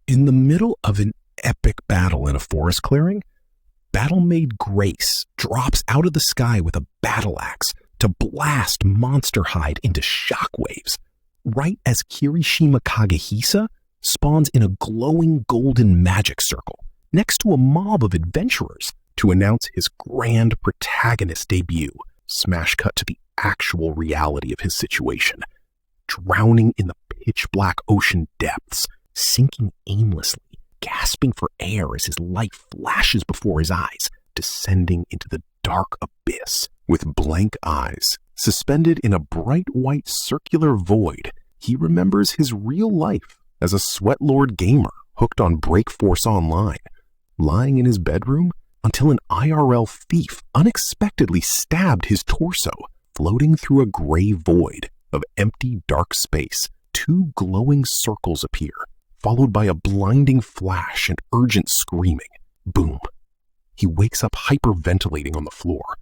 In the middle of an epic battle in a forest clearing, battle-maid Grace drops out of the sky with a battleaxe to blast Monsterhide into shockwaves, right as Kirishima Kagehisa spawns in a glowing golden magic circle next to a mob of adventurers to announce his grand protagonist debut. Smash cut to the actual reality of his situation. Drowning in the pitch-black ocean depths, sinking aimlessly, gasping for air as his life flashes before his eyes, descending into the dark abyss. With blank eyes, suspended in a bright white circular void, he remembers his real life as a sweatlord gamer hooked on Break Force Online, lying in his bedroom until an IRL thief unexpectedly stabbed his torso. Floating through a gray void of empty dark space, two glowing circles appear, followed by a blinding flash and urgent screaming. Boom. He wakes up hyperventilating on the floor,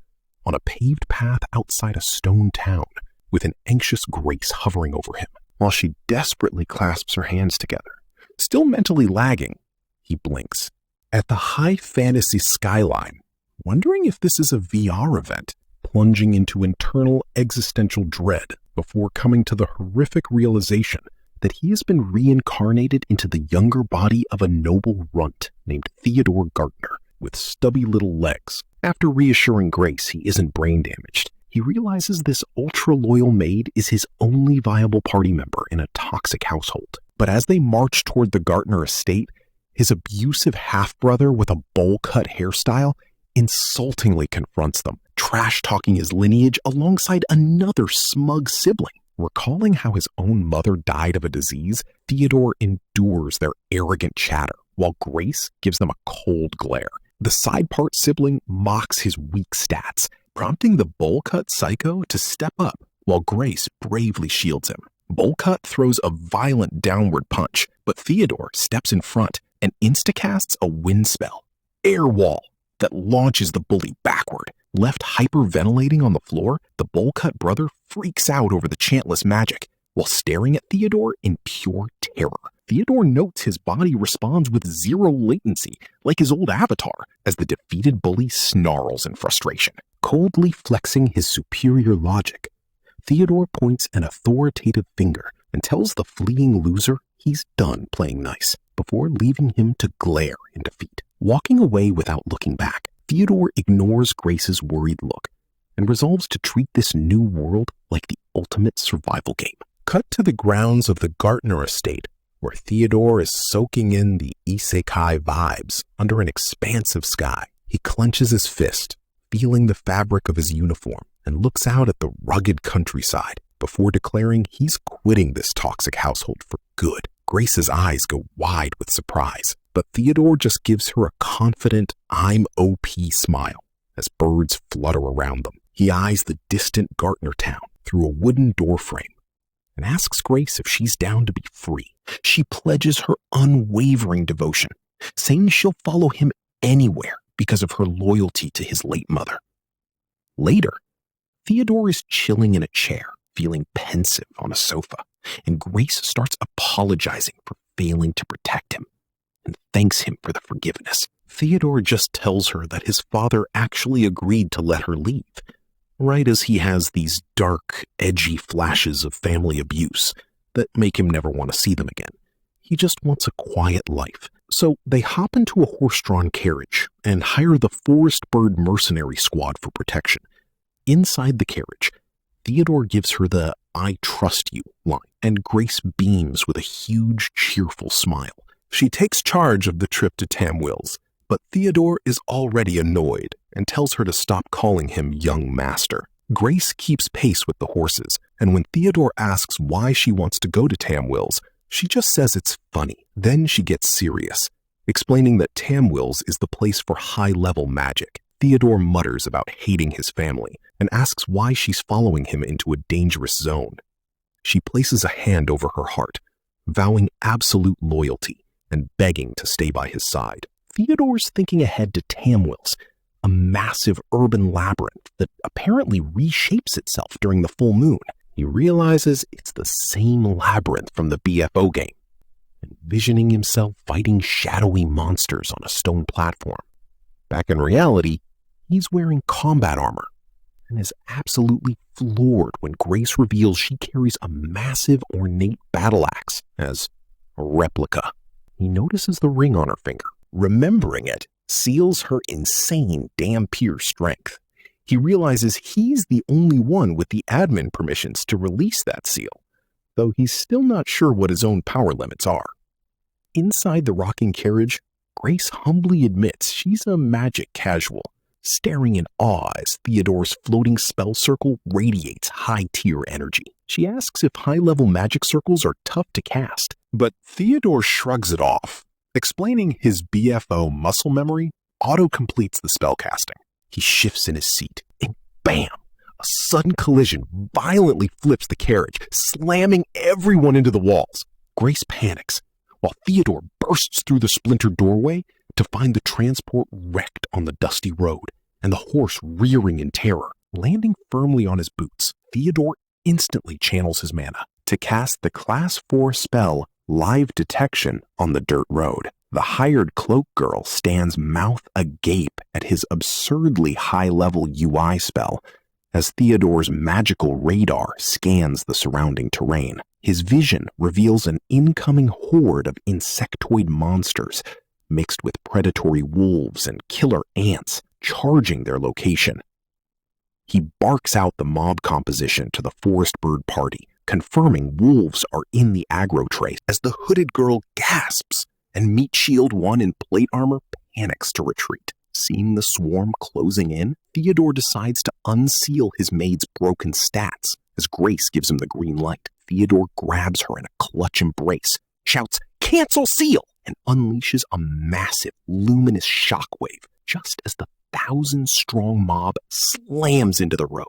on a paved path outside a stone town, with an anxious Grace hovering over him, while she desperately clasps her hands together. Still mentally lagging, he blinks at the high fantasy skyline, wondering if this is a VR event, plunging into internal existential dread before coming to the horrific realization that he has been reincarnated into the younger body of a noble runt named Theodore Gartner with stubby little legs. After reassuring Grace he isn't brain damaged, he realizes this ultra-loyal maid is his only viable party member in a toxic household. But as they march toward the Gartner estate, his abusive half-brother with a bowl-cut hairstyle insultingly confronts them, trash-talking his lineage alongside another smug sibling. Recalling how his own mother died of a disease, Theodore endures their arrogant chatter, while Grace gives them a cold glare. The side-part sibling mocks his weak stats, prompting the bowl-cut psycho to step up, while Grace bravely shields him. Bowl-cut throws a violent downward punch, but Theodore steps in front and instacasts a wind spell, Air Wall, that launches the bully backward. Left hyperventilating on the floor, the bowl-cut brother freaks out over the chantless magic while staring at Theodore in pure terror. Theodore notes his body responds with zero latency, like his old avatar, as the defeated bully snarls in frustration. Coldly flexing his superior logic, Theodore points an authoritative finger and tells the fleeing loser he's done playing nice, before leaving him to glare in defeat. Walking away without looking back, Theodore ignores Grace's worried look and resolves to treat this new world like the ultimate survival game. Cut to the grounds of the Gartner estate, where Theodore is soaking in the isekai vibes under an expansive sky. He clenches his fist, feeling the fabric of his uniform, and looks out at the rugged countryside before declaring he's quitting this toxic household for good. Grace's eyes go wide with surprise, but Theodore just gives her a confident, I'm OP smile as birds flutter around them. He eyes the distant Gartner town through a wooden doorframe and asks Grace if she's down to be free. She pledges her unwavering devotion, saying she'll follow him anywhere because of her loyalty to his late mother. Later, Theodore is chilling in a chair, feeling pensive on a sofa, and Grace starts apologizing for failing to protect him and thanks him for the forgiveness. Theodore just tells her that his father actually agreed to let her leave, right as he has these dark, edgy flashes of family abuse that make him never want to see them again. He just wants a quiet life. So they hop into a horse-drawn carriage and hire the Forest Bird Mercenary Squad for protection. Inside the carriage, Theodore gives her the I trust you line, and Grace beams with a huge, cheerful smile. She takes charge of the trip to Tamwills, but Theodore is already annoyed and tells her to stop calling him young master. Grace keeps pace with the horses, and when Theodore asks why she wants to go to Tamwills, she just says it's funny. Then she gets serious, explaining that Tamwills is the place for high-level magic. Theodore mutters about hating his family and asks why she's following him into a dangerous zone. She places a hand over her heart, vowing absolute loyalty and begging to stay by his side. Theodore's thinking ahead to Tamwills, a massive urban labyrinth that apparently reshapes itself during the full moon. He realizes it's the same labyrinth from the BFO game, envisioning himself fighting shadowy monsters on a stone platform. Back in reality, he's wearing combat armor and is absolutely floored when Grace reveals she carries a massive ornate battleaxe as a replica. He notices the ring on her finger. Remembering it seals her insane Dampier strength. He realizes he's the only one with the admin permissions to release that seal, though he's still not sure what his own power limits are. Inside the rocking carriage, Grace humbly admits she's a magic casual, staring in awe as Theodore's floating spell circle radiates high-tier energy. She asks if high-level magic circles are tough to cast, but Theodore shrugs it off, explaining his BFO muscle memory auto-completes the spellcasting. He shifts in his seat, and bam! A sudden collision violently flips the carriage, slamming everyone into the walls. Grace panics, while Theodore bursts through the splintered doorway to find the transport wrecked on the dusty road, and the horse rearing in terror. Landing firmly on his boots, Theodore instantly channels his mana to cast the Class 4 spell Live Detection on the dirt road. The hired cloak girl stands mouth agape at his absurdly high-level UI spell as Theodore's magical radar scans the surrounding terrain. His vision reveals an incoming horde of insectoid monsters mixed with predatory wolves and killer ants charging their location. He barks out the mob composition to the forest bird party, confirming wolves are in the aggro trace as the hooded girl gasps and Meat Shield 1 in plate armor panics to retreat. Seeing the swarm closing in, Theodore decides to unseal his maid's broken stats as Grace gives him the green light. Theodore grabs her in a clutch embrace, shouts, "Cancel seal!" and unleashes a massive, luminous shockwave just as the 1,000-strong mob slams into the road.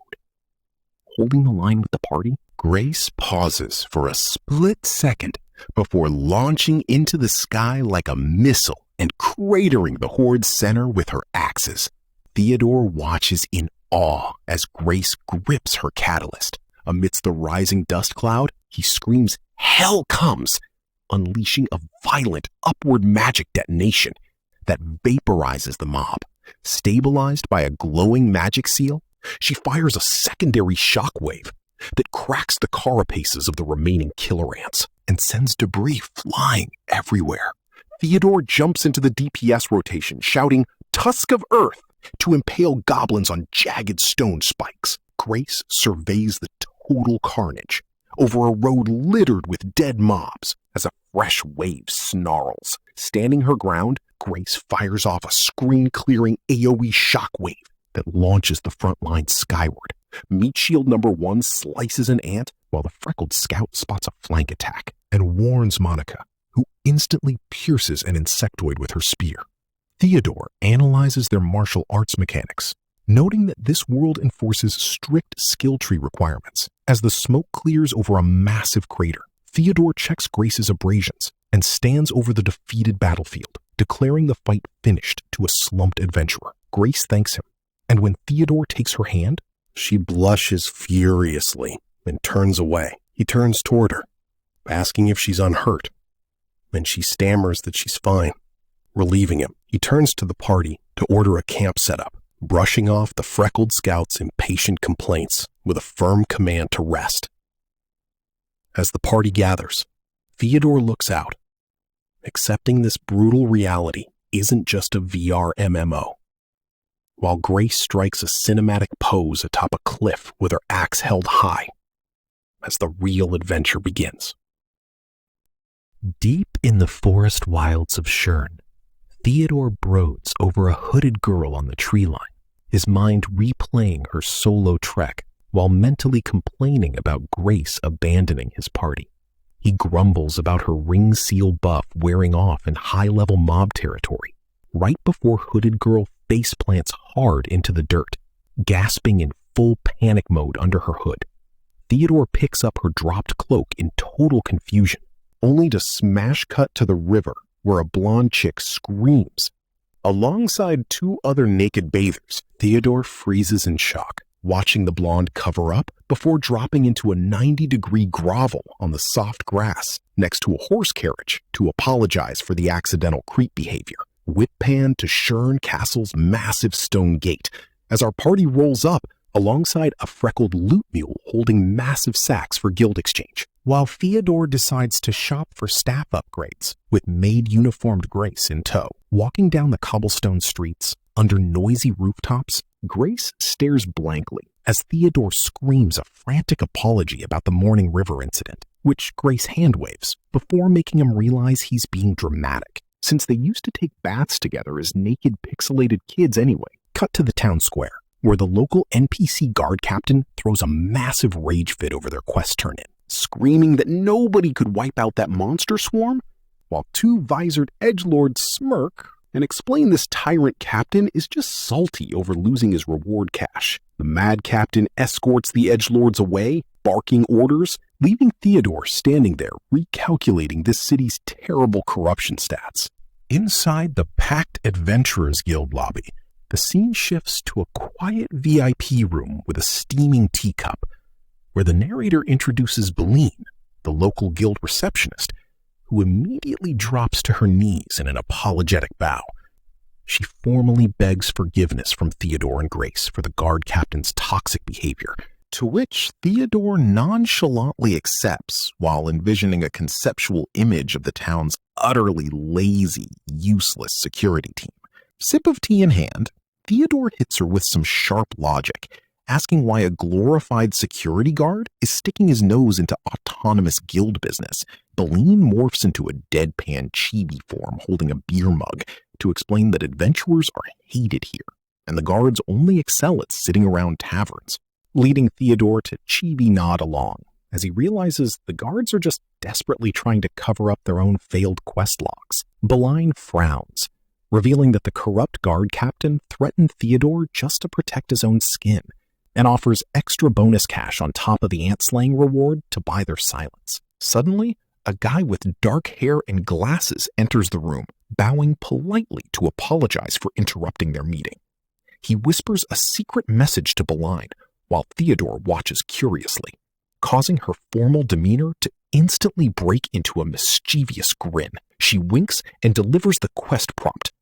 Holding the line with the party, Grace pauses for a split second before launching into the sky like a missile and cratering the horde's center with her axes. Theodore watches in awe as Grace grips her catalyst. Amidst the rising dust cloud, he screams, "Hell comes!" unleashing a violent upward magic detonation that vaporizes the mob. Stabilized by a glowing magic seal, she fires a secondary shockwave that cracks the carapaces of the remaining killer ants and sends debris flying everywhere. Theodore jumps into the DPS rotation, shouting, "Tusk of Earth!" to impale goblins on jagged stone spikes. Grace surveys the total carnage over a road littered with dead mobs as a fresh wave snarls. Standing her ground, Grace fires off a screen-clearing AoE shockwave that launches the front line skyward. Meat Shield number 1 slices an ant while the freckled scout spots a flank attack and warns Monica, who instantly pierces an insectoid with her spear. Theodore analyzes their martial arts mechanics, noting that this world enforces strict skill tree requirements. As the smoke clears over a massive crater, Theodore checks Grace's abrasions and stands over the defeated battlefield, declaring the fight finished to a slumped adventurer. Grace thanks him, and when Theodore takes her hand, she blushes furiously and turns away. He turns toward her, asking if she's unhurt, and she stammers that she's fine, relieving him. He turns to the party to order a camp setup, brushing off the freckled scout's impatient complaints with a firm command to rest. As the party gathers, Theodore looks out, accepting this brutal reality isn't just a VR MMO. While Grace strikes a cinematic pose atop a cliff with her axe held high, as the real adventure begins. Deep in the forest wilds of Shern, Theodore broods over a hooded girl on the tree line, his mind replaying her solo trek while mentally complaining about Grace abandoning his party. He grumbles about her ring seal buff wearing off in high-level mob territory, right before hooded girl face plants hard into the dirt, gasping in full panic mode under her hood. Theodore picks up her dropped cloak in total confusion, only to smash cut to the river where a blonde chick screams. Alongside 2 other naked bathers, Theodore freezes in shock, watching the blonde cover up before dropping into a 90-degree grovel on the soft grass next to a horse carriage to apologize for the accidental creep behavior. Whip pan to Shern Castle's massive stone gate as our party rolls up alongside a freckled loot mule holding massive sacks for guild exchange, while Theodore decides to shop for staff upgrades with maid-uniformed Grace in tow. Walking down the cobblestone streets under noisy rooftops, Grace stares blankly as Theodore screams a frantic apology about the Morning River incident, which Grace hand-waves before making him realize he's being dramatic, since they used to take baths together as naked pixelated kids anyway. Cut to the town square, where the local NPC guard captain throws a massive rage fit over their quest turn-in, screaming that nobody could wipe out that monster swarm, while two visored edgelords smirk and explain this tyrant captain is just salty over losing his reward cash. The mad captain escorts the edgelords away, barking orders, leaving Theodore standing there recalculating this city's terrible corruption stats. Inside the packed Adventurers Guild lobby, the scene shifts to a quiet VIP room with a steaming teacup, where the narrator introduces Beline, the local guild receptionist, who immediately drops to her knees in an apologetic bow. She formally begs forgiveness from Theodore and Grace for the guard captain's toxic behavior, to which Theodore nonchalantly accepts while envisioning a conceptual image of the town's utterly lazy, useless security team. Sip of tea in hand, Theodore hits her with some sharp logic, asking why a glorified security guard is sticking his nose into autonomous guild business. Beline morphs into a deadpan chibi form holding a beer mug to explain that adventurers are hated here, and the guards only excel at sitting around taverns, leading Theodore to chibi nod along as he realizes the guards are just desperately trying to cover up their own failed quest logs. Beline frowns, revealing that the corrupt guard captain threatened Theodore just to protect his own skin, and offers extra bonus cash on top of the ant-slaying reward to buy their silence. Suddenly, a guy with dark hair and glasses enters the room, bowing politely to apologize for interrupting their meeting. He whispers a secret message to Beline, while Theodore watches curiously, causing her formal demeanor to instantly break into a mischievous grin. She winks and delivers the quest prompt.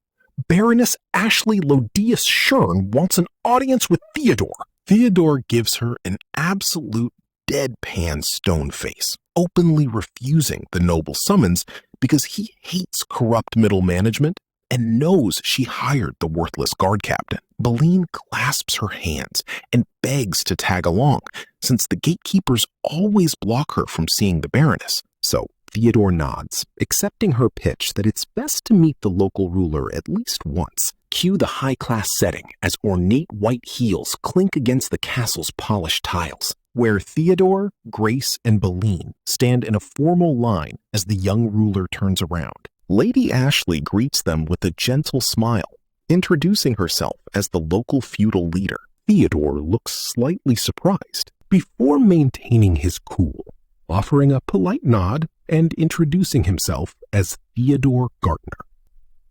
Baroness Ashley Lodius Shern wants an audience with Theodore. Theodore gives her an absolute deadpan stone face, openly refusing the noble summons because he hates corrupt middle management and knows she hired the worthless guard captain. Beline clasps her hands and begs to tag along, since the gatekeepers always block her from seeing the Baroness. So Theodore nods, accepting her pitch that it's best to meet the local ruler at least once. Cue the high-class setting as ornate white heels clink against the castle's polished tiles, where Theodore, Grace, and Beline stand in a formal line as the young ruler turns around. Lady Ashley greets them with a gentle smile, introducing herself as the local feudal leader. Theodore looks slightly surprised before maintaining his cool, offering a polite nod and introducing himself as Theodore Gartner.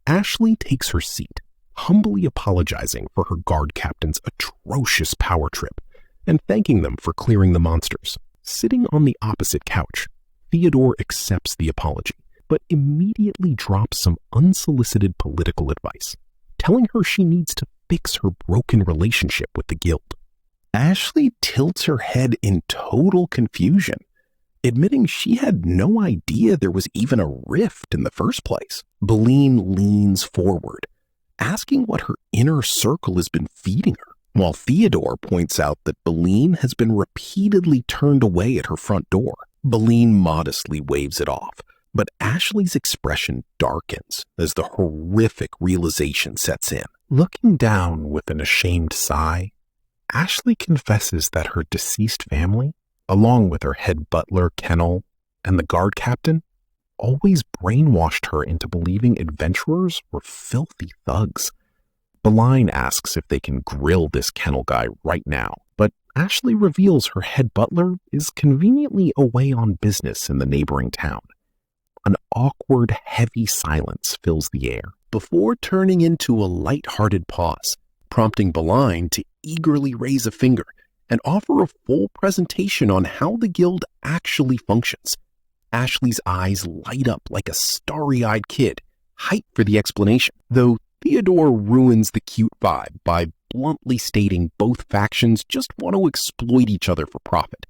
Ashley takes her seat, humbly apologizing for her guard captain's atrocious power trip and thanking them for clearing the monsters. Sitting on the opposite couch, Theodore accepts the apology, but immediately drops some unsolicited political advice, telling her she needs to fix her broken relationship with the guild. Ashley tilts her head in total confusion, admitting she had no idea there was even a rift in the first place. Beline leans forward, asking what her inner circle has been feeding her, while Theodore points out that Beline has been repeatedly turned away at her front door. Beline modestly waves it off, but Ashley's expression darkens as the horrific realization sets in. Looking down with an ashamed sigh, Ashley confesses that her deceased family, along with her head butler, Kennel, and the guard captain, always brainwashed her into believing adventurers were filthy thugs. Beline asks if they can grill this Kennel guy right now, but Ashley reveals her head butler is conveniently away on business in the neighboring town. An awkward, heavy silence fills the air before turning into a light-hearted pause, prompting Beline to eagerly raise a finger and offer a full presentation on how the guild actually functions. Ashley's eyes light up like a starry-eyed kid, hyped for the explanation, though Theodore ruins the cute vibe by bluntly stating both factions just want to exploit each other for profit,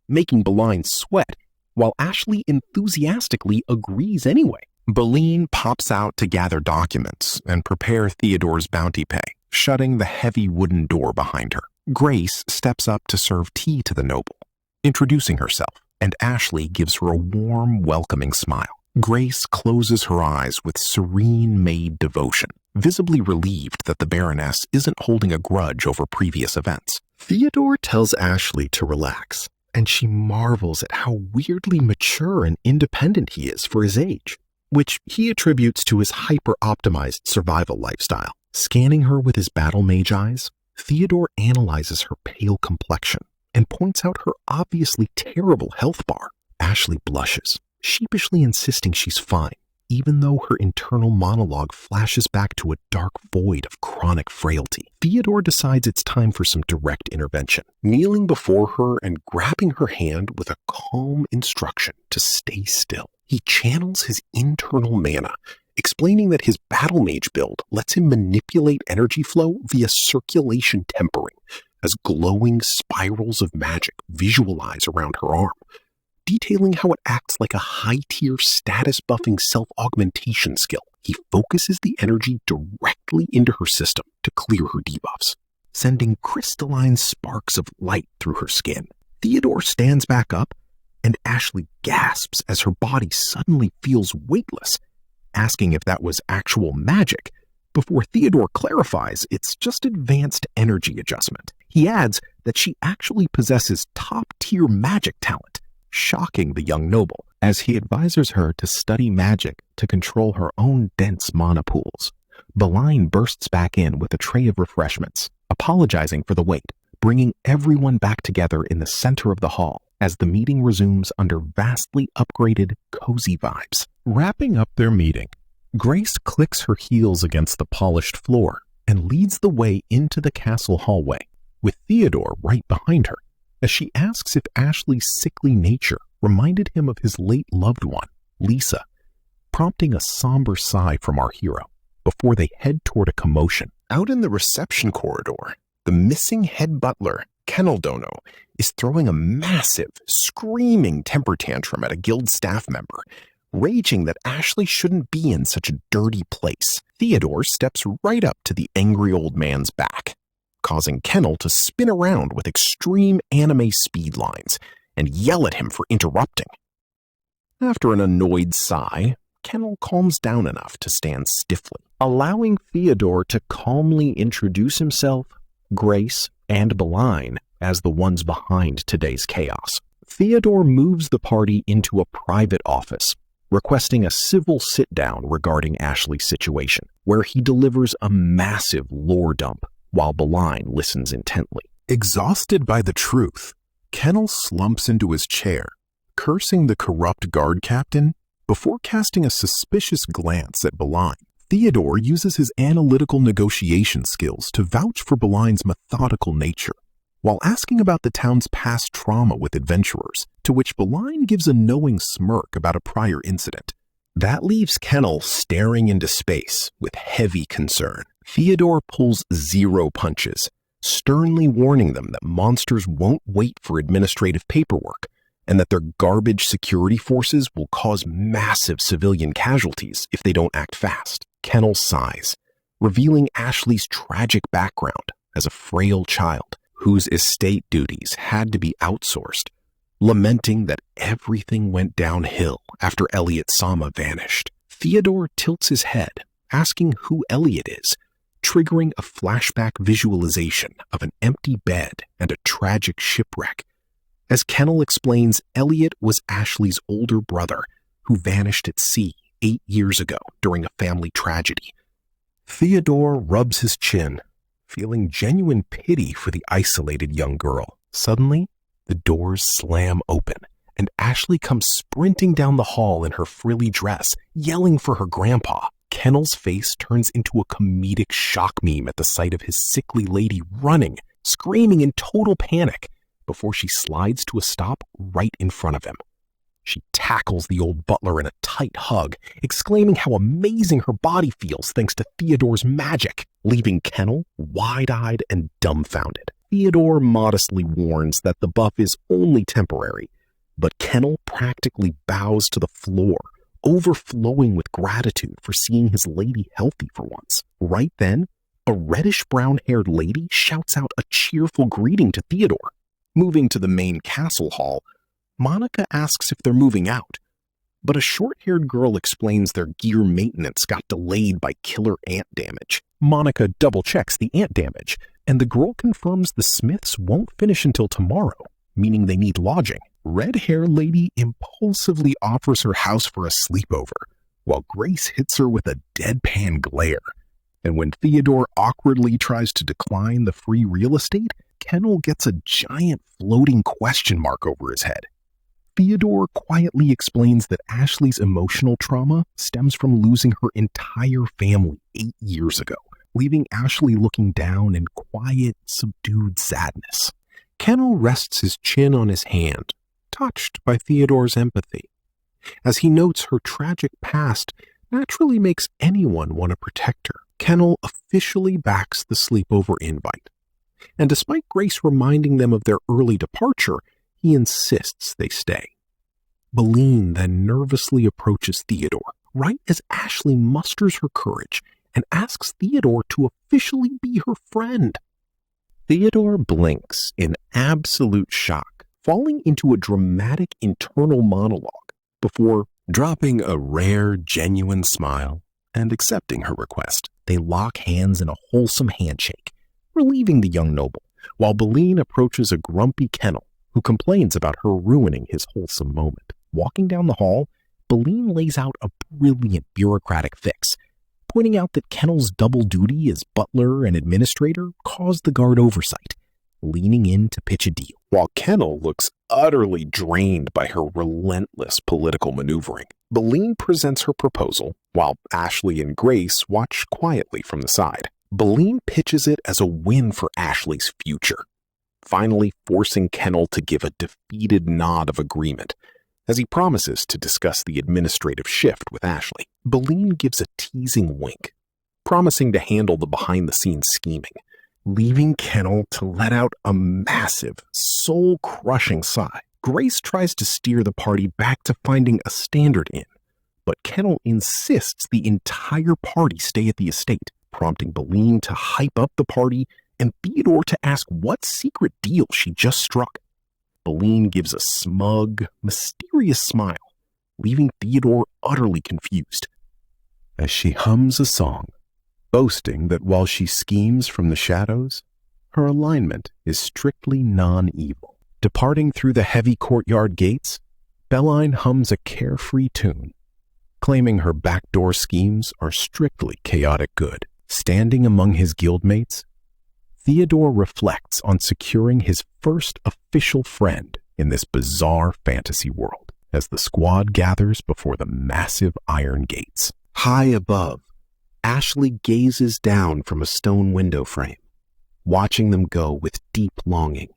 making Beline sweat, while Ashley enthusiastically agrees anyway. Beline pops out to gather documents and prepare Theodore's bounty pay, shutting the heavy wooden door behind her. Grace steps up to serve tea to the noble, introducing herself, and Ashley gives her a warm, welcoming smile. Grace closes her eyes with serene maid devotion, visibly relieved that the Baroness isn't holding a grudge over previous events. Theodore tells Ashley to relax, and she marvels at how weirdly mature and independent he is for his age, which he attributes to his hyper-optimized survival lifestyle. Scanning her with his battle mage eyes, Theodore analyzes her pale complexion and points out her obviously terrible health bar. Ashley blushes, sheepishly insisting she's fine, even though her internal monologue flashes back to a dark void of chronic frailty. Theodore decides it's time for some direct intervention, kneeling before her and grabbing her hand with a calm instruction to stay still. He channels his internal mana, explaining that his battle mage build lets him manipulate energy flow via circulation tempering, as glowing spirals of magic visualize around her arm, detailing how it acts like a high-tier status-buffing self-augmentation skill. He focuses the energy directly into her system to clear her debuffs, sending crystalline sparks of light through her skin. Theodore stands back up, and Ashley gasps as her body suddenly feels weightless, asking if that was actual magic, before Theodore clarifies it's just advanced energy adjustment. He adds that she actually possesses top-tier magic talent, shocking the young noble, as he advises her to study magic to control her own dense mana pools. Beline bursts back in with a tray of refreshments, apologizing for the wait, bringing everyone back together in the center of the hall as the meeting resumes under vastly upgraded, cozy vibes. Wrapping up their meeting, Grace clicks her heels against the polished floor and leads the way into the castle hallway, with Theodore right behind her, as she asks if Ashley's sickly nature reminded him of his late loved one, Lisa, prompting a somber sigh from our hero before they head toward a commotion. Out in the reception corridor, the missing head butler, Keneldono, is throwing a massive, screaming temper tantrum at a guild staff member, raging that Ashley shouldn't be in such a dirty place. Theodore steps right up to the angry old man's back, causing Kennel to spin around with extreme anime speed lines and yell at him for interrupting. After an annoyed sigh, Kennel calms down enough to stand stiffly, allowing Theodore to calmly introduce himself, Grace, and Beline as the ones behind today's chaos. Theodore moves the party into a private office, requesting a civil sit-down regarding Ashley's situation, where he delivers a massive lore dump while Beline listens intently. Exhausted by the truth, Kennel slumps into his chair, cursing the corrupt guard captain before casting a suspicious glance at Beline. Theodore uses his analytical negotiation skills to vouch for Beline's methodical nature, while asking about the town's past trauma with adventurers, to which Beline gives a knowing smirk about a prior incident. That leaves Kennel staring into space with heavy concern. Theodore pulls zero punches, sternly warning them that monsters won't wait for administrative paperwork, and that their garbage security forces will cause massive civilian casualties if they don't act fast. Kennel sighs, revealing Ashley's tragic background as a frail child whose estate duties had to be outsourced, lamenting that everything went downhill after Elliot Sama vanished. Theodore tilts his head, asking who Elliot is, triggering a flashback visualization of an empty bed and a tragic shipwreck. As Kennel explains, Elliot was Ashley's older brother who vanished at sea 8 years ago during a family tragedy. Theodore rubs his chin, feeling genuine pity for the isolated young girl. Suddenly, the doors slam open, and Ashley comes sprinting down the hall in her frilly dress, yelling for her grandpa. Kennel's face turns into a comedic shock meme at the sight of his sickly lady running, screaming in total panic, before she slides to a stop right in front of him. She tackles the old butler in a tight hug, exclaiming how amazing her body feels thanks to Theodore's magic, leaving Kennel wide-eyed and dumbfounded. Theodore modestly warns that the buff is only temporary, but Kennel practically bows to the floor, overflowing with gratitude for seeing his lady healthy for once. Right then, a reddish-brown-haired lady shouts out a cheerful greeting to Theodore. Moving to the main castle hall, Monica asks if they're moving out, but a short-haired girl explains their gear maintenance got delayed by killer ant damage. Monica double-checks the ant damage, and the girl confirms the Smiths won't finish until tomorrow, meaning they need lodging. Red-haired lady impulsively offers her house for a sleepover, while Grace hits her with a deadpan glare. And when Theodore awkwardly tries to decline the free real estate, Kennel gets a giant floating question mark over his head. Theodore quietly explains that Ashley's emotional trauma stems from losing her entire family 8 years ago, leaving Ashley looking down in quiet, subdued sadness. Kennel rests his chin on his hand, touched by Theodore's empathy. As he notes her tragic past naturally makes anyone want to protect her, Kennel officially backs the sleepover invite. And despite Grace reminding them of their early departure, he insists they stay. Beline then nervously approaches Theodore, right as Ashley musters her courage and asks Theodore to officially be her friend. Theodore blinks in absolute shock, falling into a dramatic internal monologue before dropping a rare, genuine smile and accepting her request. They lock hands in a wholesome handshake, relieving the young noble, while Beline approaches a grumpy Kennel who complains about her ruining his wholesome moment. Walking down the hall, Beline lays out a brilliant bureaucratic fix, pointing out that Kennel's double duty as butler and administrator caused the guard oversight, leaning in to pitch a deal. While Kennel looks utterly drained by her relentless political maneuvering, Beline presents her proposal, while Ashley and Grace watch quietly from the side. Beline pitches it as a win for Ashley's future, finally forcing Kennel to give a defeated nod of agreement, as he promises to discuss the administrative shift with Ashley. Beline gives a teasing wink, promising to handle the behind-the-scenes scheming, leaving Kennel to let out a massive, soul-crushing sigh. Grace tries to steer the party back to finding a standard inn, but Kennel insists the entire party stay at the estate, prompting Beline to hype up the party and Theodore to ask what secret deal she just struck. Beline gives a smug, mysterious smile, leaving Theodore utterly confused, as she hums a song, boasting that while she schemes from the shadows, her alignment is strictly non-evil. Departing through the heavy courtyard gates, Beline hums a carefree tune, claiming her backdoor schemes are strictly chaotic good. Standing among his guildmates, Theodore reflects on securing his first official friend in this bizarre fantasy world as the squad gathers before the massive iron gates. High above, Ashley gazes down from a stone window frame, watching them go with deep longing.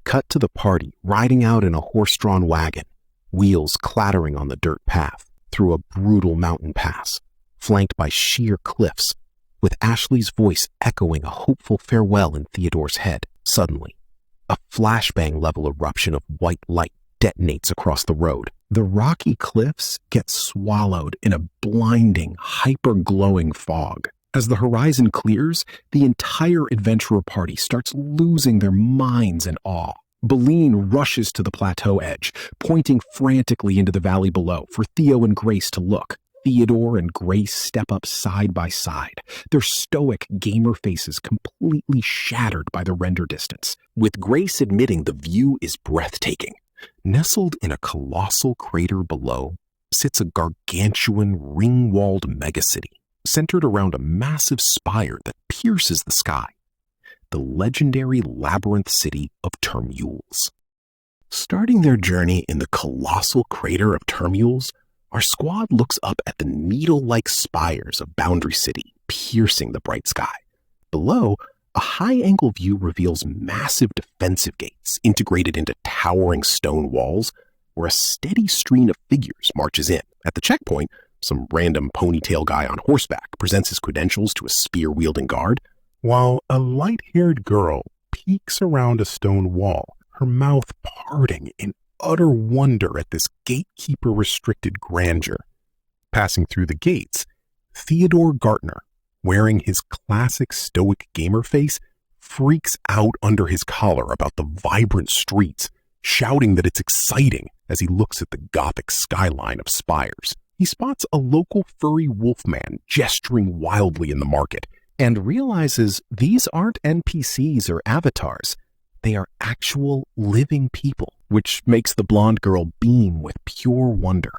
Cut to the party riding out in a horse-drawn wagon, wheels clattering on the dirt path through a brutal mountain pass, flanked by sheer cliffs, with Ashley's voice echoing a hopeful farewell in Theodore's head. Suddenly, a flashbang-level eruption of white light detonates across the road. The rocky cliffs get swallowed in a blinding, hyper-glowing fog. As the horizon clears, the entire adventurer party starts losing their minds in awe. Beline rushes to the plateau edge, pointing frantically into the valley below for Theo and Grace to look. Theodore and Grace step up side by side, their stoic gamer faces completely shattered by the render distance, with Grace admitting the view is breathtaking. Nestled in a colossal crater below sits a gargantuan ring-walled megacity, centered around a massive spire that pierces the sky, the legendary Labyrinth city of Termules. Starting their journey in the colossal crater of Termules Our squad looks up at the needle-like spires of Boundary City, piercing the bright sky. Below, a high-angle view reveals massive defensive gates integrated into towering stone walls, where a steady stream of figures marches in. At the checkpoint, some random ponytail guy on horseback presents his credentials to a spear-wielding guard, while a light-haired girl peeks around a stone wall, her mouth parting in utter wonder at this gatekeeper-restricted grandeur. Passing through the gates, Theodore Gartner, wearing his classic stoic gamer face, freaks out under his collar about the vibrant streets, shouting that it's exciting as he looks at the gothic skyline of spires. He spots a local furry wolfman gesturing wildly in the market and realizes these aren't NPCs or avatars. They are actual living people, which makes the blonde girl beam with pure wonder.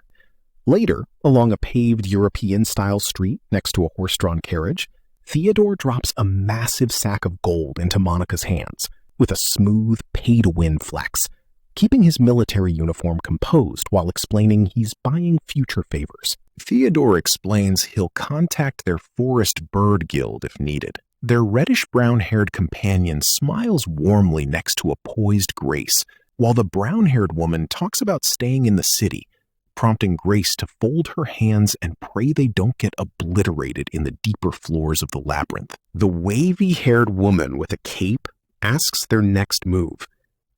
Later, along a paved European-style street next to a horse-drawn carriage, Theodore drops a massive sack of gold into Monica's hands with a smooth pay-to-win flex, keeping his military uniform composed while explaining he's buying future favors. Theodore explains he'll contact their forest bird guild if needed. Their reddish-brown-haired companion smiles warmly next to a poised Grace, while the brown-haired woman talks about staying in the city, prompting Grace to fold her hands and pray they don't get obliterated in the deeper floors of the labyrinth. The wavy-haired woman with a cape asks their next move,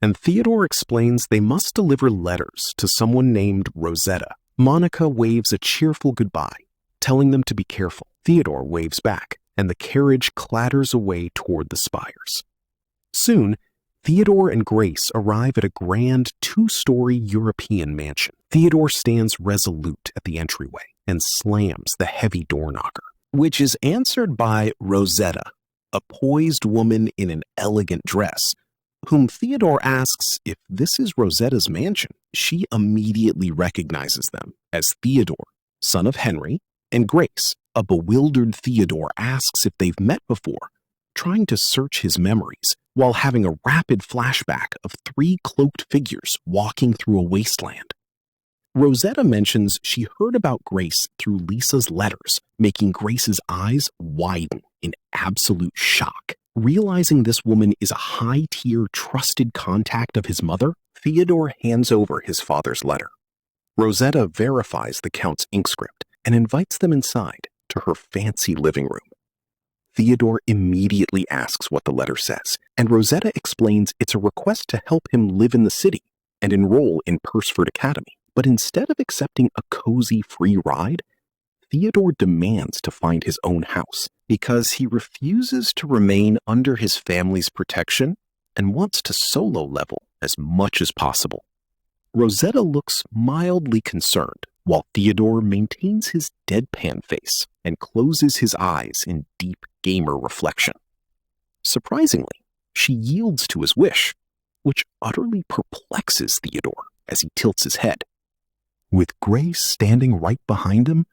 and Theodore explains they must deliver letters to someone named Rosetta. Monica waves a cheerful goodbye, telling them to be careful. Theodore waves back, and the carriage clatters away toward the spires. Soon, Theodore and Grace arrive at a grand two-story European mansion. Theodore stands resolute at the entryway and slams the heavy door knocker, which is answered by Rosetta, a poised woman in an elegant dress, whom Theodore asks if this is Rosetta's mansion. She immediately recognizes them as Theodore, son of Henry, and Grace. A bewildered Theodore asks if they've met before, trying to search his memories, while having a rapid flashback of three cloaked figures walking through a wasteland. Rosetta mentions she heard about Grace through Lisa's letters, making Grace's eyes widen in absolute shock. Realizing this woman is a high-tier trusted contact of his mother, Theodore hands over his father's letter. Rosetta verifies the Count's inkscript and invites them inside to her fancy living room. Theodore immediately asks what the letter says, and Rosetta explains it's a request to help him live in the city and enroll in Pursford Academy. But instead of accepting a cozy free ride, Theodore demands to find his own house because he refuses to remain under his family's protection and wants to solo level as much as possible. Rosetta looks mildly concerned, while Theodore maintains his deadpan face and closes his eyes in deep gamer reflection. Surprisingly, she yields to his wish, which utterly perplexes Theodore as he tilts his head. With Grace standing right behind him,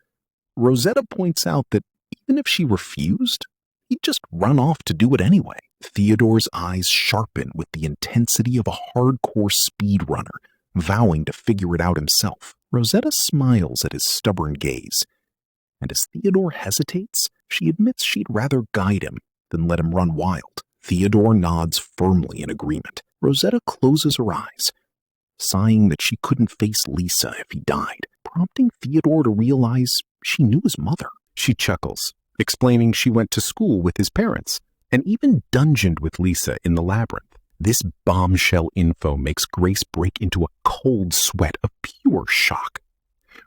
Rosetta points out that even if she refused, he'd just run off to do it anyway. Theodore's eyes sharpen with the intensity of a hardcore speedrunner, vowing to figure it out himself. Rosetta smiles at his stubborn gaze, and as Theodore hesitates, she admits she'd rather guide him than let him run wild. Theodore nods firmly in agreement. Rosetta closes her eyes, sighing that she couldn't face Lisa if he died, prompting Theodore to realize she knew his mother. She chuckles, explaining she went to school with his parents and even dungeoned with Lisa in the Labyrinth. This bombshell info makes Grace break into a cold sweat of pure shock.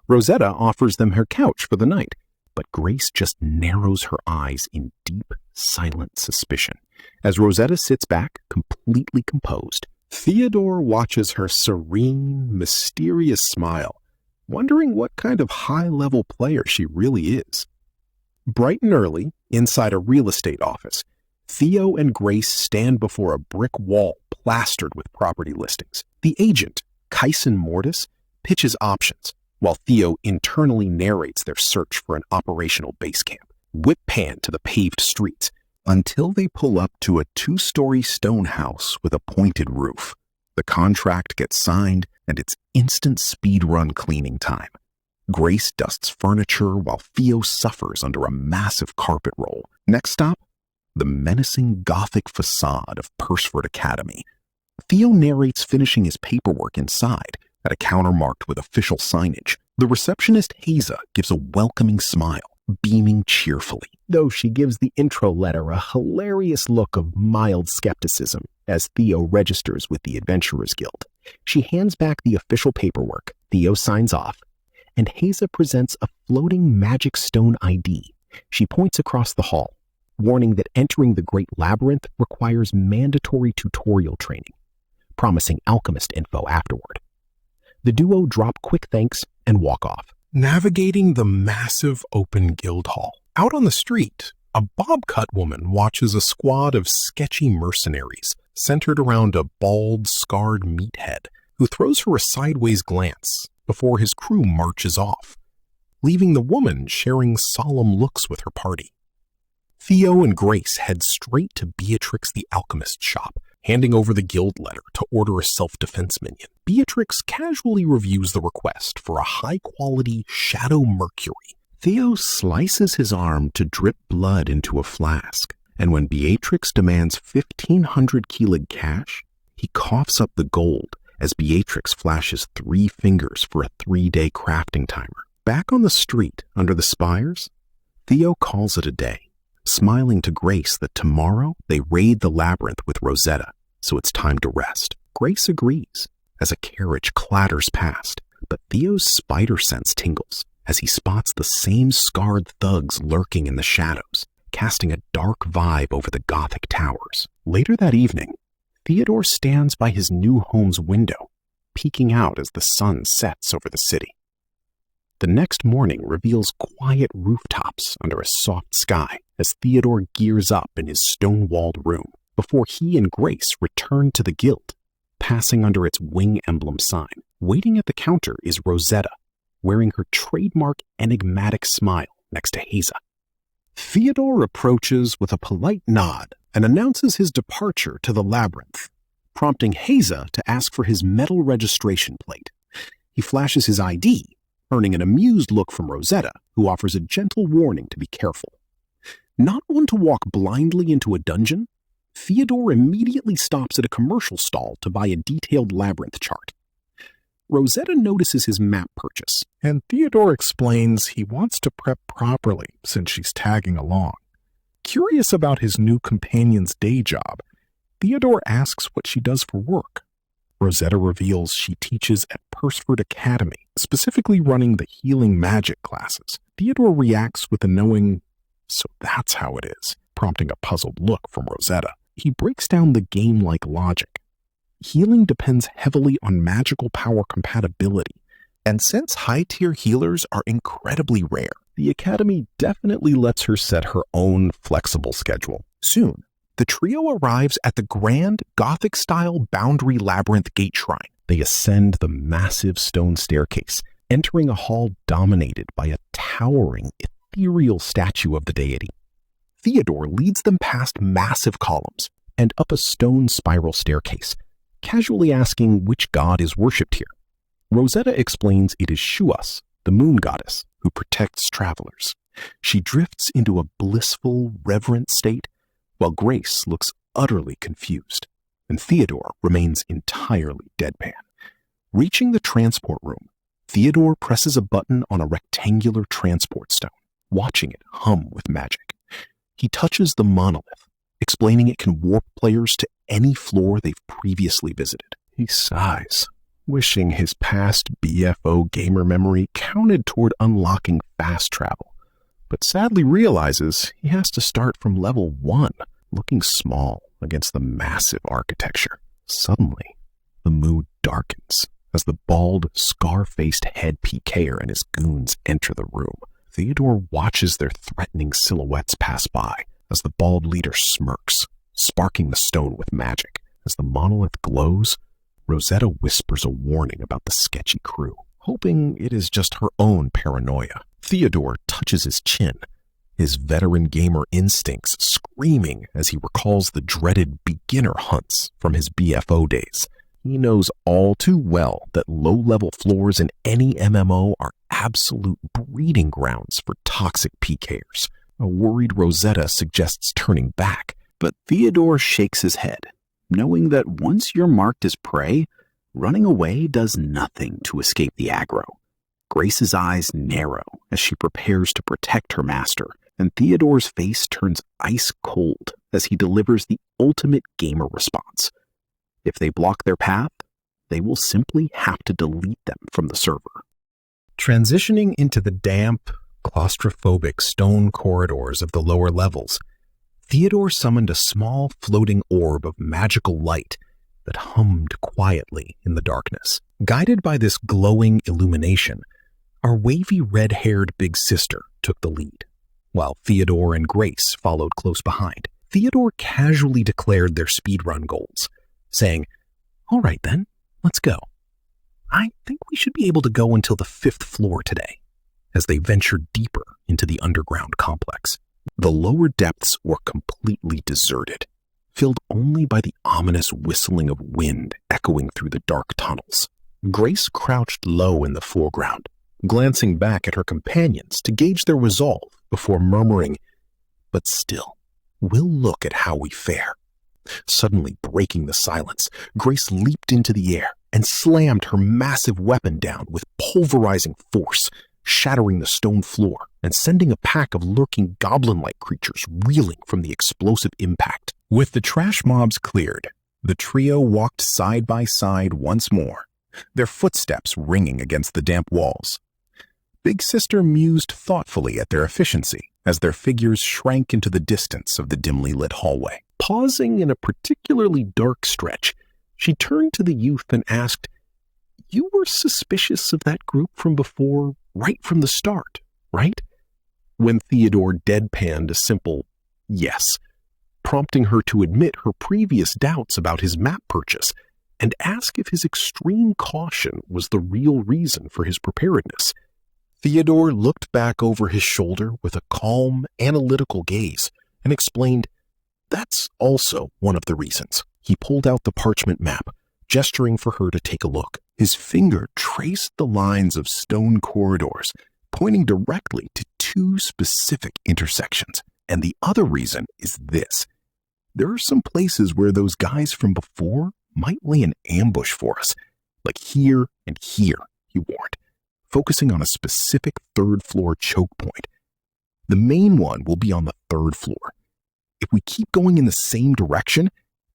Rosetta offers them her couch for the night, but Grace just narrows her eyes in deep, silent suspicion. As Rosetta sits back, completely composed, Theodore watches her serene, mysterious smile, wondering what kind of high-level player she really is. Bright and early, inside a real estate office, Theo and Grace stand before a brick wall plastered with property listings. The agent, Kyson Mortis, pitches options, while Theo internally narrates their search for an operational base camp. Whip pan to the paved streets until they pull up to a 2-story stone house with a pointed roof. The contract gets signed, and it's instant speedrun cleaning time. Grace dusts furniture while Theo suffers under a massive carpet roll. Next stop, the menacing Gothic facade of Pursford Academy. Theo narrates finishing his paperwork inside at a counter marked with official signage. The receptionist Haza gives a welcoming smile, beaming cheerfully, though she gives the intro letter a hilarious look of mild skepticism as Theo registers with the Adventurers Guild. She hands back the official paperwork, Theo signs off, and Haza presents a floating magic stone ID. She points across the hall, warning that entering the Great Labyrinth requires mandatory tutorial training, promising alchemist info afterward. The duo drop quick thanks and walk off. Navigating the massive open guild hall. Out on the street, a bob-cut woman watches a squad of sketchy mercenaries centered around a bald, scarred meathead who throws her a sideways glance before his crew marches off, leaving the woman sharing solemn looks with her party. Theo and Grace head straight to Beatrix the Alchemist's shop, handing over the guild letter to order a self-defense minion. Beatrix casually reviews the request for a high-quality Shadow Mercury. Theo slices his arm to drip blood into a flask, and when Beatrix demands 1,500 Keelig cash, he coughs up the gold as Beatrix flashes 3 fingers for a 3-day crafting timer. Back on the street, under the spires, Theo calls it a day, smiling to Grace that tomorrow they raid the labyrinth with Rosetta, so it's time to rest. Grace agrees as a carriage clatters past, but Theo's spider sense tingles as he spots the same scarred thugs lurking in the shadows, casting a dark vibe over the Gothic towers. Later that evening, Theodore stands by his new home's window, peeking out as the sun sets over the city. The next morning reveals quiet rooftops under a soft sky as Theodore gears up in his stone-walled room before he and Grace return to the guild, passing under its wing emblem sign. Waiting at the counter is Rosetta, wearing her trademark enigmatic smile next to Haza. Theodore approaches with a polite nod and announces his departure to the labyrinth, prompting Haza to ask for his metal registration plate. He flashes his ID, earning an amused look from Rosetta, who offers a gentle warning to be careful. Not one to walk blindly into a dungeon, Theodore immediately stops at a commercial stall to buy a detailed labyrinth chart. Rosetta notices his map purchase, and Theodore explains he wants to prep properly since she's tagging along. Curious about his new companion's day job, Theodore asks what she does for work. Rosetta reveals she teaches at Pursford Academy, specifically running the healing magic classes. Theodore reacts with a knowing, "So that's how it is," prompting a puzzled look from Rosetta. He breaks down the game-like logic. Healing depends heavily on magical power compatibility, and since high-tier healers are incredibly rare, the Academy definitely lets her set her own flexible schedule. Soon, the trio arrives at the grand Gothic-style Boundary Labyrinth Gate Shrine. They ascend the massive stone staircase, entering a hall dominated by a towering, ethereal statue of the deity. Theodore leads them past massive columns and up a stone spiral staircase, casually asking which god is worshipped here. Rosetta explains it is Shuas, the moon goddess, who protects travelers. She drifts into a blissful, reverent state, while Grace looks utterly confused, and Theodore remains entirely deadpan. Reaching the transport room, Theodore presses a button on a rectangular transport stone, watching it hum with magic. He touches the monolith, explaining it can warp players to any floor they've previously visited. He sighs, wishing his past BFO gamer memory counted toward unlocking fast travel, but sadly realizes he has to start from level 1, looking small against the massive architecture. Suddenly, the mood darkens as the bald, scar-faced head PKer and his goons enter the room. Theodore watches their threatening silhouettes pass by as the bald leader smirks, sparking the stone with magic. As the monolith glows, Rosetta whispers a warning about the sketchy crew, hoping it is just her own paranoia. Theodore touches his chin, his veteran gamer instincts screaming as he recalls the dreaded beginner hunts from his BFO days. He knows all too well that low-level floors in any MMO are absolute breeding grounds for toxic PKers. A worried Rosetta suggests turning back, but Theodore shakes his head, knowing that once you're marked as prey, running away does nothing to escape the aggro. Grace's eyes narrow as she prepares to protect her master, and Theodore's face turns ice cold as he delivers the ultimate gamer response. If they block their path, they will simply have to delete them from the server. Transitioning into the damp, claustrophobic stone corridors of the lower levels, Theodore summoned a small floating orb of magical light that hummed quietly in the darkness. Guided by this glowing illumination, our wavy red-haired big sister took the lead, while Theodore and Grace followed close behind. Theodore casually declared their speedrun goals, saying, "All right then, let's go. I think we should be able to go until the 5th floor today," as they ventured deeper into the underground complex. The lower depths were completely deserted, filled only by the ominous whistling of wind echoing through the dark tunnels. Grace crouched low in the foreground, glancing back at her companions to gauge their resolve before murmuring, "But still, we'll look at how we fare." Suddenly breaking the silence, Grace leaped into the air and slammed her massive weapon down with pulverizing force, shattering the stone floor and sending a pack of lurking goblin-like creatures reeling from the explosive impact. With the trash mobs cleared, the trio walked side by side once more, their footsteps ringing against the damp walls. Big Sister mused thoughtfully at their efficiency as their figures shrank into the distance of the dimly lit hallway. Pausing in a particularly dark stretch, she turned to the youth and asked, "You were suspicious of that group from before, right from the start, right?" When Theodore deadpanned a simple yes, prompting her to admit her previous doubts about his map purchase and ask if his extreme caution was the real reason for his preparedness. Theodore looked back over his shoulder with a calm, analytical gaze and explained, "That's also one of the reasons." He pulled out the parchment map, gesturing for her to take a look. His finger traced the lines of stone corridors, pointing directly to 2 specific intersections. And the other reason is this. There are some places where those guys from before might lay an ambush for us, like here and here, he warned, focusing on a specific 3rd floor choke point. The main one will be on the 3rd floor. If we keep going in the same direction,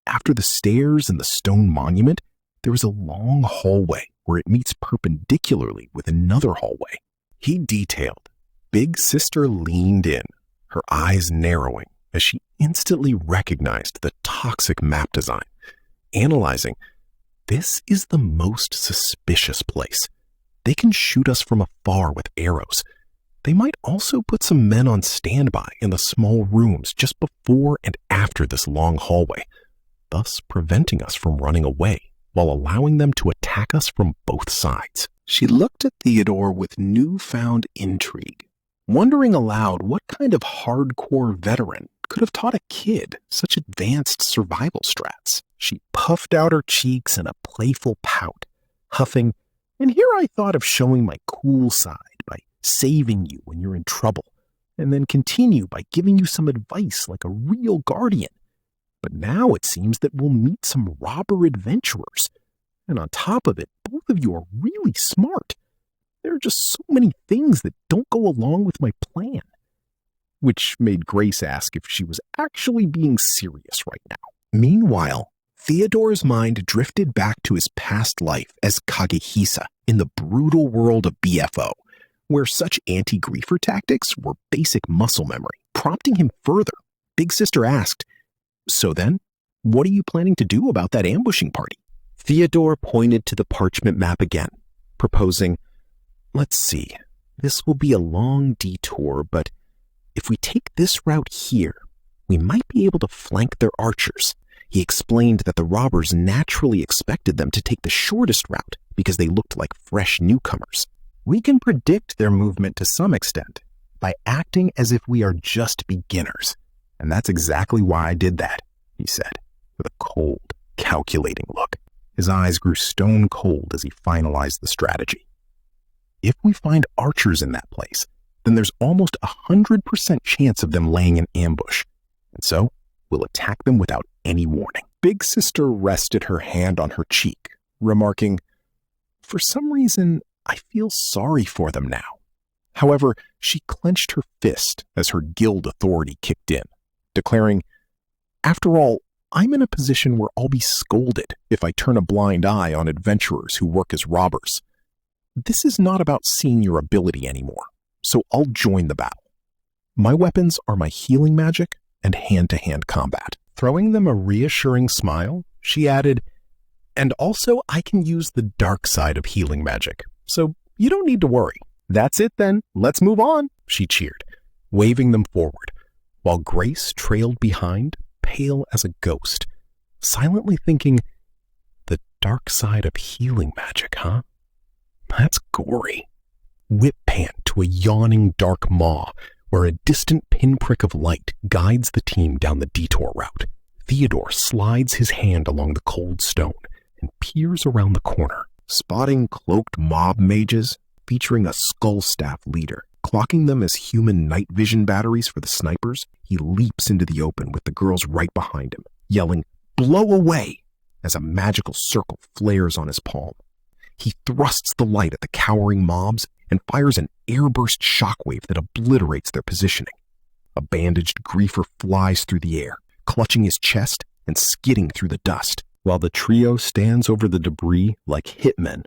after the stairs and the stone monument, there is a long hallway where it meets perpendicularly with another hallway. He detailed. Big Sister leaned in, her eyes narrowing as she instantly recognized the toxic map design, analyzing, "This is the most suspicious place. They can shoot us from afar with arrows. They might also put some men on standby in the small rooms just before and after this long hallway, thus preventing us from running away while allowing them to attack us from both sides." She looked at Theodore with newfound intrigue, wondering aloud what kind of hardcore veteran could have taught a kid such advanced survival strats. She puffed out her cheeks in a playful pout, huffing, "And here I thought of showing my cool side by saving you when you're in trouble, and then continue by giving you some advice like a real guardian. But now it seems that we'll meet some robber adventurers. And on top of it, both of you are really smart. There are just so many things that don't go along with my plan." Which made Grace ask if she was actually being serious right now. Meanwhile, Theodore's mind drifted back to his past life as Kagehisa in the brutal world of BFO, where such anti-griefer tactics were basic muscle memory. Prompting him further, Big Sister asked, "So then, what are you planning to do about that ambushing party?" Theodore pointed to the parchment map again, proposing, "Let's see, this will be a long detour, but if we take this route here, we might be able to flank their archers." He explained that the robbers naturally expected them to take the shortest route because they looked like fresh newcomers. "We can predict their movement to some extent by acting as if we are just beginners. And that's exactly why I did that," he said, with a cold, calculating look. His eyes grew stone cold as he finalized the strategy. If we find archers in that place, then there's almost 100% chance of them laying an ambush, and so we'll attack them without any warning. Big Sister rested her hand on her cheek, remarking, "For some reason, I feel sorry for them now." However, she clenched her fist as her guild authority kicked in, declaring, "After all, I'm in a position where I'll be scolded if I turn a blind eye on adventurers who work as robbers. This is not about seeing your ability anymore, so I'll join the battle. My weapons are my healing magic and hand-to-hand combat." Throwing them a reassuring smile, she added, "And also I can use the dark side of healing magic, so you don't need to worry." "That's it then, let's move on," she cheered, waving them forward, while Grace trailed behind, pale as a ghost, silently thinking, the dark side of healing magic, huh? That's gory. Whip pan to a yawning dark maw, where a distant pinprick of light guides the team down the detour route. Theodore slides his hand along the cold stone and peers around the corner, spotting cloaked mob mages featuring a skull staff leader. Clocking them as human night vision batteries for the snipers, he leaps into the open with the girls right behind him, yelling, "Blow away!" as a magical circle flares on his palm. He thrusts the light at the cowering mobs and fires an airburst shockwave that obliterates their positioning. A bandaged griefer flies through the air, clutching his chest and skidding through the dust, while the trio stands over the debris like hitmen.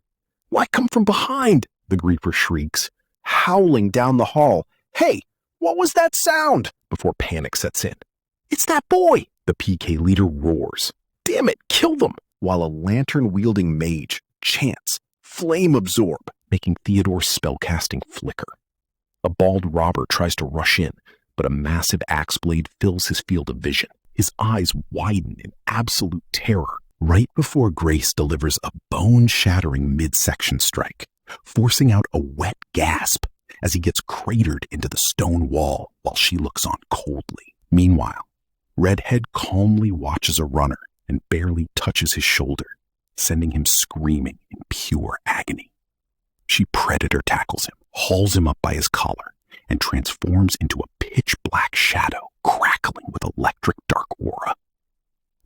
"Why come from behind?" the griefer shrieks, howling down the hall. "Hey, what was that sound?" before panic sets in. "It's that boy!" the PK leader roars. "Damn it, kill them!" while a lantern-wielding mage chants, "Flame absorb," making Theodore's spellcasting flicker. A bald robber tries to rush in, but a massive axe blade fills his field of vision. His eyes widen in absolute terror, right before Grace delivers a bone-shattering midsection strike, forcing out a wet gasp as he gets cratered into the stone wall while she looks on coldly. Meanwhile, Redhead calmly watches a runner and barely touches his shoulder, sending him screaming in pure agony. She predator tackles him, hauls him up by his collar, and transforms into a pitch-black shadow crackling with electric dark aura.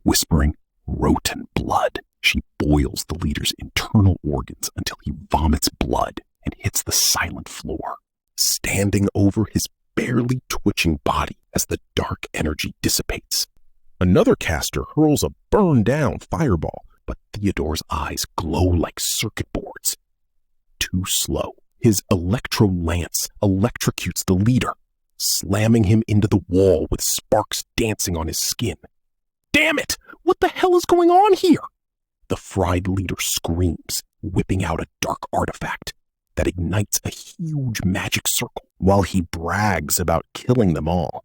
Whispering, "Rotten blood," she boils the leader's internal organs until he vomits blood and hits the silent floor, standing over his barely twitching body as the dark energy dissipates. Another caster hurls a burn-down fireball, but Theodore's eyes glow like circuit boards. Too slow. His electro-lance electrocutes the leader, slamming him into the wall with sparks dancing on his skin. "Damn it! What the hell is going on here?" The fried leader screams, whipping out a dark artifact that ignites a huge magic circle while he brags about killing them all.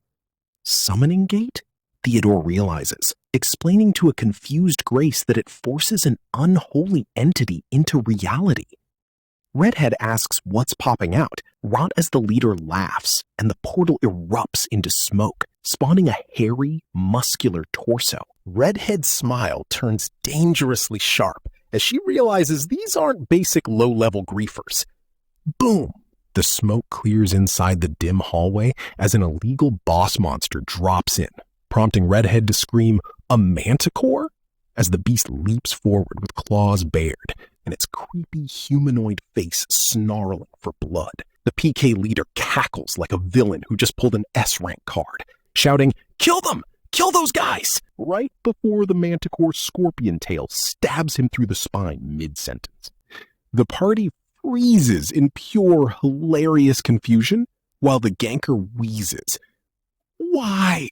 Summoning gate? Theodore realizes, explaining to a confused Grace that it forces an unholy entity into reality. Redhead asks what's popping out, right as the leader laughs and the portal erupts into smoke, spawning a hairy, muscular torso. Redhead's smile turns dangerously sharp as she realizes these aren't basic low-level griefers. Boom! The smoke clears inside the dim hallway as an illegal boss monster drops in, prompting Redhead to scream, "A manticore?" as the beast leaps forward with claws bared and its creepy humanoid face snarling for blood. The PK leader cackles like a villain who just pulled an S-rank card, shouting, "Kill them! Kill those guys!" right before the manticore's scorpion tail stabs him through the spine mid-sentence. The party freezes in pure, hilarious confusion while the ganker wheezes. "Why?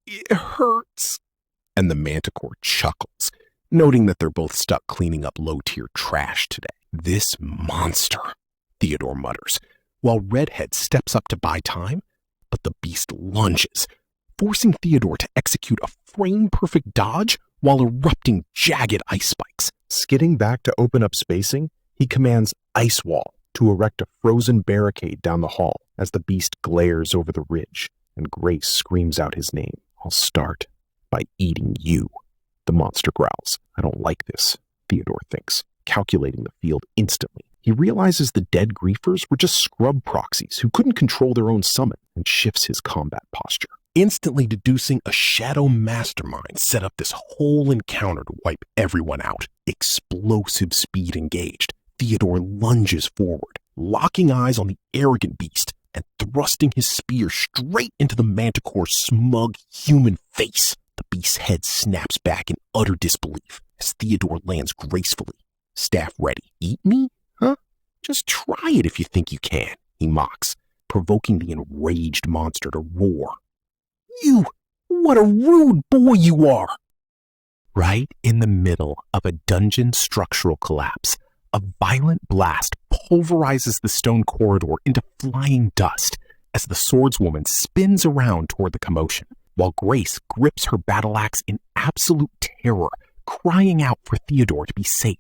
It hurts." And the manticore chuckles, noting that they're both stuck cleaning up low-tier trash today. "This monster," Theodore mutters, while Redhead steps up to buy time, but the beast lunges, forcing Theodore to execute a frame-perfect dodge while erupting jagged ice spikes. Skidding back to open up spacing, he commands Ice Wall to erect a frozen barricade down the hall as the beast glares over the ridge and Grace screams out his name. "I'll start by eating you." The monster growls. I don't like this, Theodore thinks, calculating the field instantly. He realizes the dead griefers were just scrub proxies who couldn't control their own summon, and shifts his combat posture, instantly deducing a shadow mastermind set up this whole encounter to wipe everyone out. Explosive speed engaged, Theodore lunges forward, locking eyes on the arrogant beast and thrusting his spear straight into the manticore's smug human face. The beast's head snaps back in utter disbelief as Theodore lands gracefully, staff ready. Eat me? Huh? Just try it if you think you can, he mocks, provoking the enraged monster to roar. You! What a rude boy you are! Right in the middle of a dungeon structural collapse, a violent blast pulverizes the stone corridor into flying dust as the swordswoman spins around toward the commotion, while Grace grips her battleaxe in absolute terror, crying out for Theodore to be safe.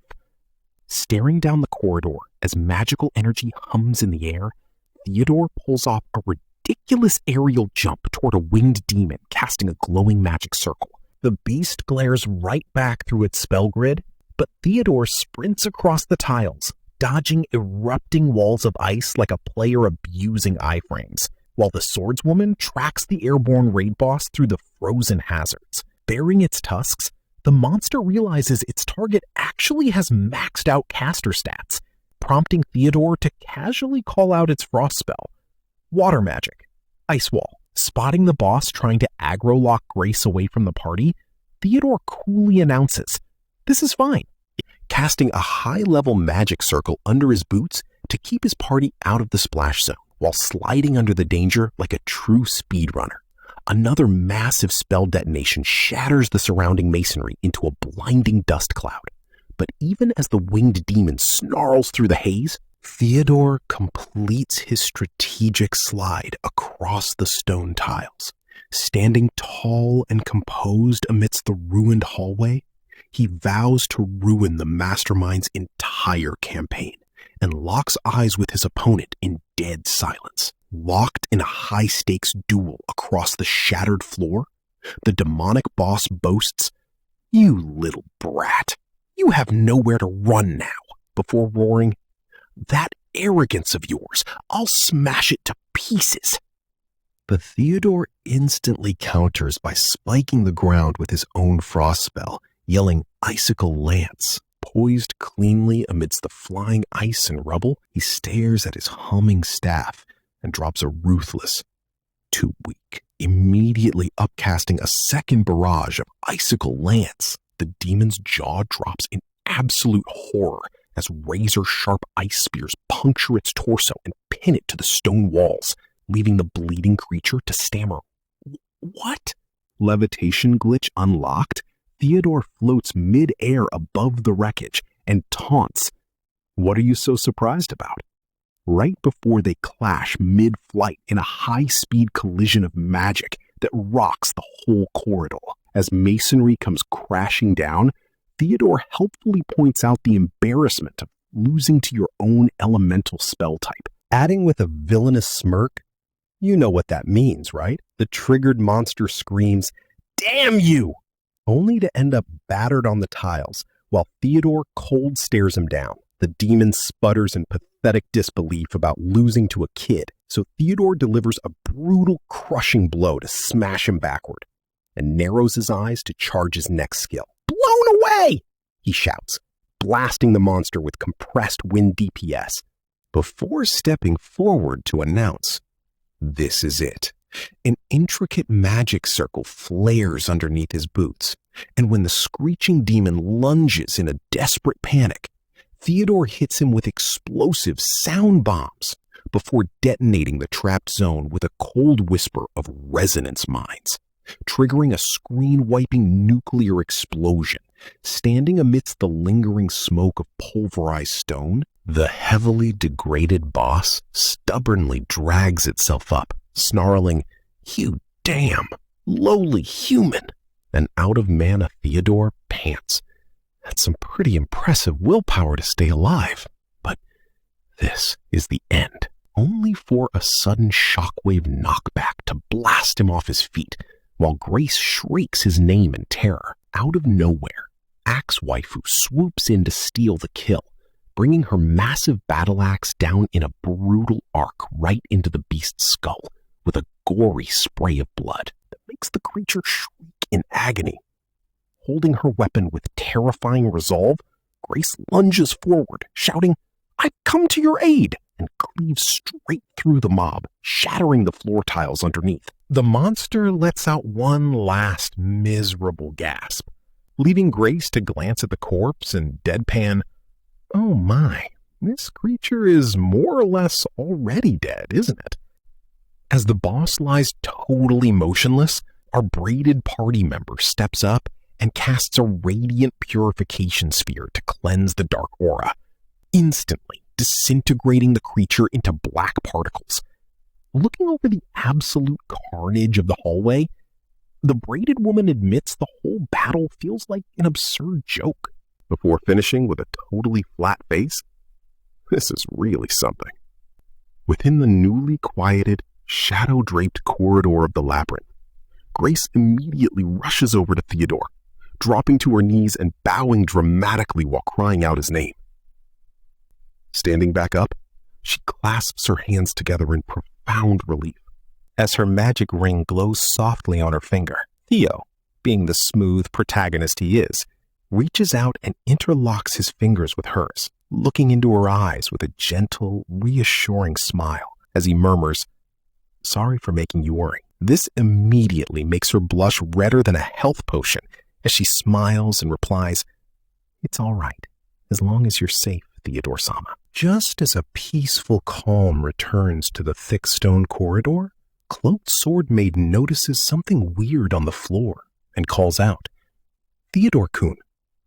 Staring down the corridor as magical energy hums in the air, Theodore pulls off a ridiculous aerial jump toward a winged demon casting a glowing magic circle. The beast glares right back through its spell grid, but Theodore sprints across the tiles, dodging erupting walls of ice like a player abusing iframes, while the swordswoman tracks the airborne raid boss through the frozen hazards. Baring its tusks, the monster realizes its target actually has maxed out caster stats, prompting Theodore to casually call out its frost spell. Water magic. Ice wall. Spotting the boss trying to aggro lock Grace away from the party, Theodore coolly announces, "This is fine," casting a high-level magic circle under his boots to keep his party out of the splash zone, while sliding under the danger like a true speedrunner. Another massive spell detonation shatters the surrounding masonry into a blinding dust cloud. But even as the winged demon snarls through the haze, Theodore completes his strategic slide across the stone tiles. Standing tall and composed amidst the ruined hallway, he vows to ruin the mastermind's entire campaign and locks eyes with his opponent in dead silence. Locked in a high-stakes duel across the shattered floor, the demonic boss boasts, "You little brat, you have nowhere to run now," before roaring, "That arrogance of yours, I'll smash it to pieces." But Theodore instantly counters by spiking the ground with his own frost spell, yelling Icicle Lance. Poised cleanly amidst the flying ice and rubble, he stares at his humming staff and drops a ruthless, "Too weak," immediately upcasting a second barrage of Icicle Lance. The demon's jaw drops in absolute horror as razor-sharp ice spears puncture its torso and pin it to the stone walls, leaving the bleeding creature to stammer, "What?" Levitation glitch unlocked, Theodore floats mid-air above the wreckage and taunts, "What are you so surprised about?" Right before they clash mid-flight in a high-speed collision of magic that rocks the whole corridor. As masonry comes crashing down, Theodore helpfully points out the embarrassment of losing to your own elemental spell type, adding with a villainous smirk, "You know what that means, right?" The triggered monster screams, "Damn you!" only to end up battered on the tiles, while Theodore cold stares him down. The demon sputters in pathetic disbelief about losing to a kid, so Theodore delivers a brutal, crushing blow to smash him backward, and narrows his eyes to charge his next skill. "Blown away!" he shouts, blasting the monster with compressed wind DPS, before stepping forward to announce, "This is it." An intricate magic circle flares underneath his boots, and when the screeching demon lunges in a desperate panic, Theodore hits him with explosive sound bombs before detonating the trapped zone with a cold whisper of resonance mines, triggering a screen-wiping nuclear explosion. Standing amidst the lingering smoke of pulverized stone, the heavily degraded boss stubbornly drags itself up, snarling, "You damn lowly human!" And out of mana Theodore pants. That's some pretty impressive willpower to stay alive. But this is the end, only for a sudden shockwave knockback to blast him off his feet, while Grace shrieks his name in terror. Out of nowhere, Axe Waifu swoops in to steal the kill, bringing her massive battleaxe down in a brutal arc right into the beast's skull, with a gory spray of blood that makes the creature shriek in agony. Holding her weapon with terrifying resolve, Grace lunges forward, shouting, "I've come to your aid!" and cleaves straight through the mob, shattering the floor tiles underneath. The monster lets out one last miserable gasp, leaving Grace to glance at the corpse and deadpan, "Oh my, this creature is more or less already dead, isn't it?" As the boss lies totally motionless, our braided party member steps up and casts a radiant purification sphere to cleanse the dark aura, instantly disintegrating the creature into black particles. Looking over the absolute carnage of the hallway, the braided woman admits the whole battle feels like an absurd joke, before finishing with a totally flat face. This is really something. Within the newly quieted, shadow-draped corridor of the Labyrinth, Grace immediately rushes over to Theodore, dropping to her knees and bowing dramatically while crying out his name. Standing back up, she clasps her hands together in profound relief. As her magic ring glows softly on her finger, Theo, being the smooth protagonist he is, reaches out and interlocks his fingers with hers, looking into her eyes with a gentle, reassuring smile as he murmurs, "Sorry for making you worry." This immediately makes her blush redder than a health potion as she smiles and replies, "It's all right, as long as you're safe, Theodore-sama." Just as a peaceful calm returns to the thick stone corridor, Cloaked Sword-Maiden notices something weird on the floor and calls out, "Theodore-kun,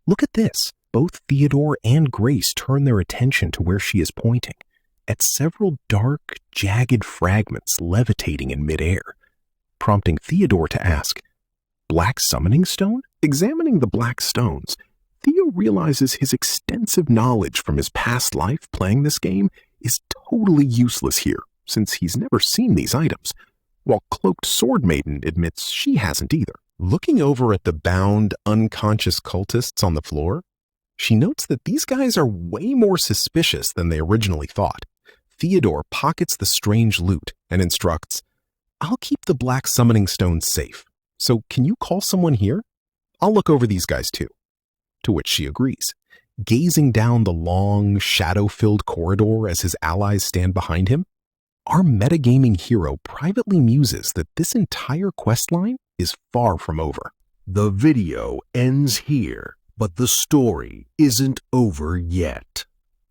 look at this." Both Theodore and Grace turn their attention to where she is pointing, at several dark, jagged fragments levitating in midair, prompting Theodore to ask, "Black summoning stone?" Examining the black stones, Theo realizes his extensive knowledge from his past life playing this game is totally useless here, since he's never seen these items, while Cloaked Sword-Maiden admits she hasn't either. Looking over at the bound, unconscious cultists on the floor, she notes that these guys are way more suspicious than they originally thought. Theodore pockets the strange loot and instructs, "I'll keep the black summoning stones safe, so can you call someone here? I'll look over these guys too." To which she agrees, gazing down the long, shadow-filled corridor as his allies stand behind him. Our metagaming hero privately muses that this entire questline is far from over. The video ends here, but the story isn't over yet.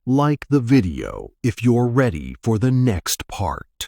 Like the video if you're ready for the next part.